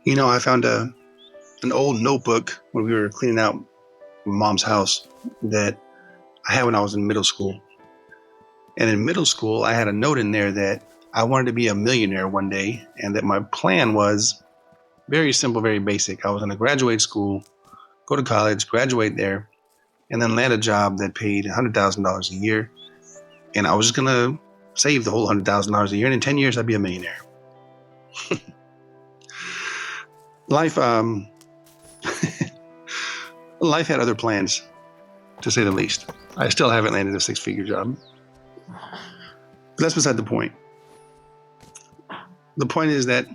I found an old notebook when we were cleaning out mom's house that I had when I was in middle school. And in middle school, I had a note in there that I wanted to be a millionaire one day, and that my plan was very simple, very basic. I was going to graduate school, go to college, graduate there, and then land a job that paid $100,000 a year. And I was just going to save the whole $100,000 a year, and in 10 years, I'd be a millionaire. Life life had other plans, to say the least. I still haven't landed a six-figure job. But that's beside the point. The point is that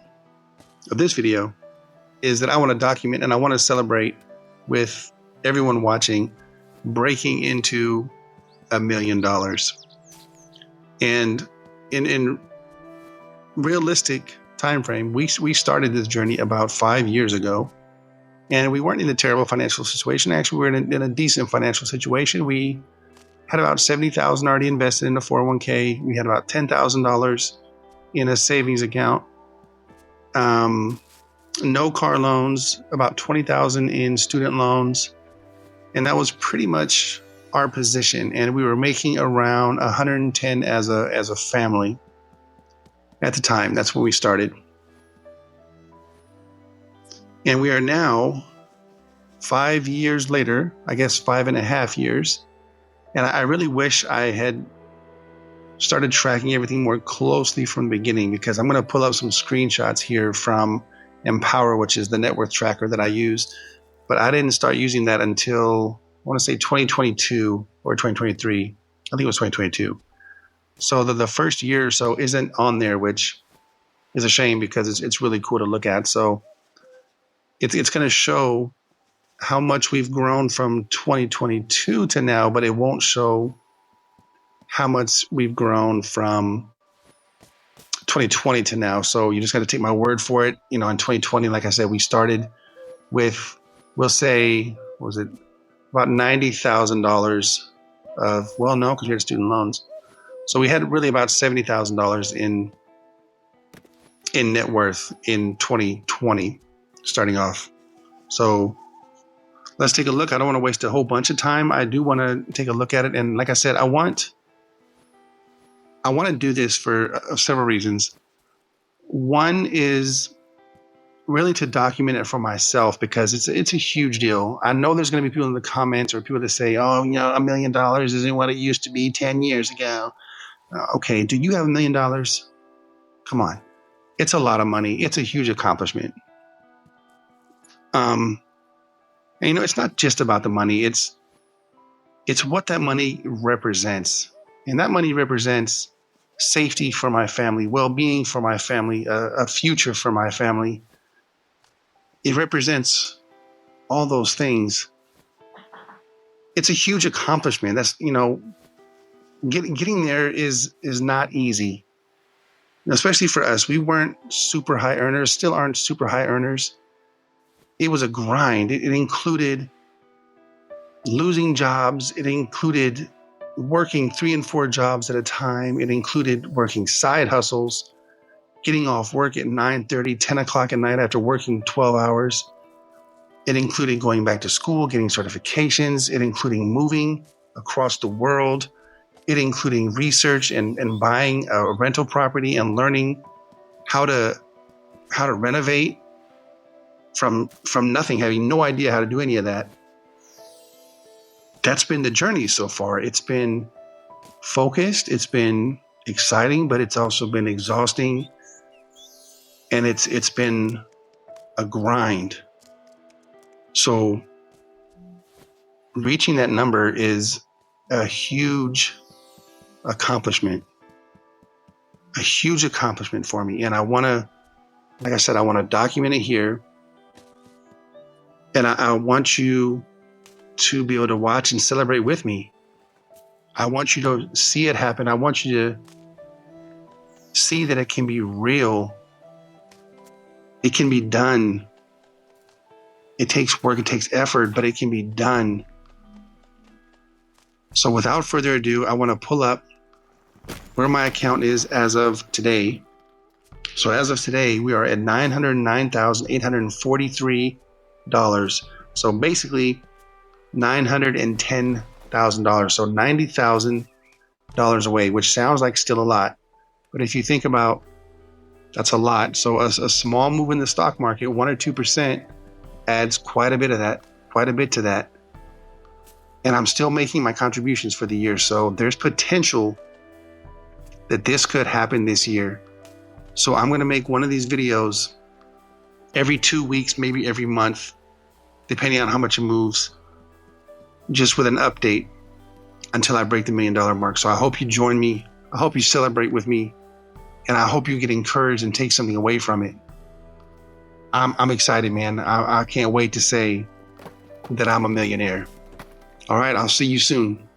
of this video is that I want to document and I want to celebrate with everyone watching breaking into $1 million. And in realistic time frame, we started this journey about 5 years ago, and we weren't in a terrible financial situation. Actually, we were in a decent financial situation. We had about $70,000 already invested in a 401k. We had about $10,000 in a savings account. No car loans, about $20,000 in student loans. And that was pretty much our position. And we were making around 110 as a family at the time. That's when we started. And we are now 5 years later, I guess 5.5 years. And I really wish I had started tracking everything more closely from the beginning, because I'm going to pull up some screenshots here from Empower, which is the net worth tracker that I use. But I didn't start using that until, I want to say 2022 or 2023. I think it was 2022. So the first year or so isn't on there, which is a shame because it's really cool to look at. So it's going to show how much we've grown from 2022 to now, but it won't show how much we've grown from 2020 to now. So you just got to take my word for it. In 2020, like I said, we started with, we'll say, what was it, about $90,000 of, well, no, because we had student loans. So we had really about $70,000 in net worth in 2020, starting off. So let's take a look. I don't want to waste a whole bunch of time. I do want to take a look at it. And like I said, I want to do this for several reasons. One is really to document it for myself, because it's a huge deal. I know there's going to be people in the comments or people that say, oh, $1 million isn't what it used to be 10 years ago. Okay, do you have $1 million? Come on. It's a lot of money. It's a huge accomplishment. And it's not just about the money. It's what that money represents. And that money represents safety for my family, well-being for my family, a future for my family. It represents all those things. It's a huge accomplishment. That's, getting there is not easy, especially for us. We weren't super high earners, still aren't super high earners. It was a grind. It included losing jobs. It included working 3 and 4 jobs at a time. It included working side hustles, getting off work at 9:30, 10 o'clock at night after working 12 hours. It included going back to school, getting certifications. It included moving across the world. It including research and buying a rental property and learning how to renovate from nothing, having no idea how to do any of that. That's been the journey so far. It's been focused, it's been exciting, but it's also been exhausting. And it's been a grind. So reaching that number is a huge accomplishment. A huge accomplishment for me. And I want to, like I said, I want to document it here. And I want you to be able to watch and celebrate with me. I want you to see it happen. I want you to see that it can be real. It can be done. It takes work, it takes effort, but it can be done. So without further ado, I want to pull up where my account is as of today. So as of today, we are at $909,843. So basically $910,000. So $90,000 away, which sounds like still a lot. But if you think about, that's a lot. So a small move in the stock market, 1 or 2%, adds quite a bit to that. And I'm still making my contributions for the year. So there's potential that this could happen this year. So I'm going to make one of these videos every 2 weeks, maybe every month, depending on how much it moves, just with an update until I break the $1 million mark. So I hope you join me. I hope you celebrate with me. And I hope you get encouraged and take something away from it. I'm excited, man. I can't wait to say that I'm a millionaire. All right, I'll see you soon.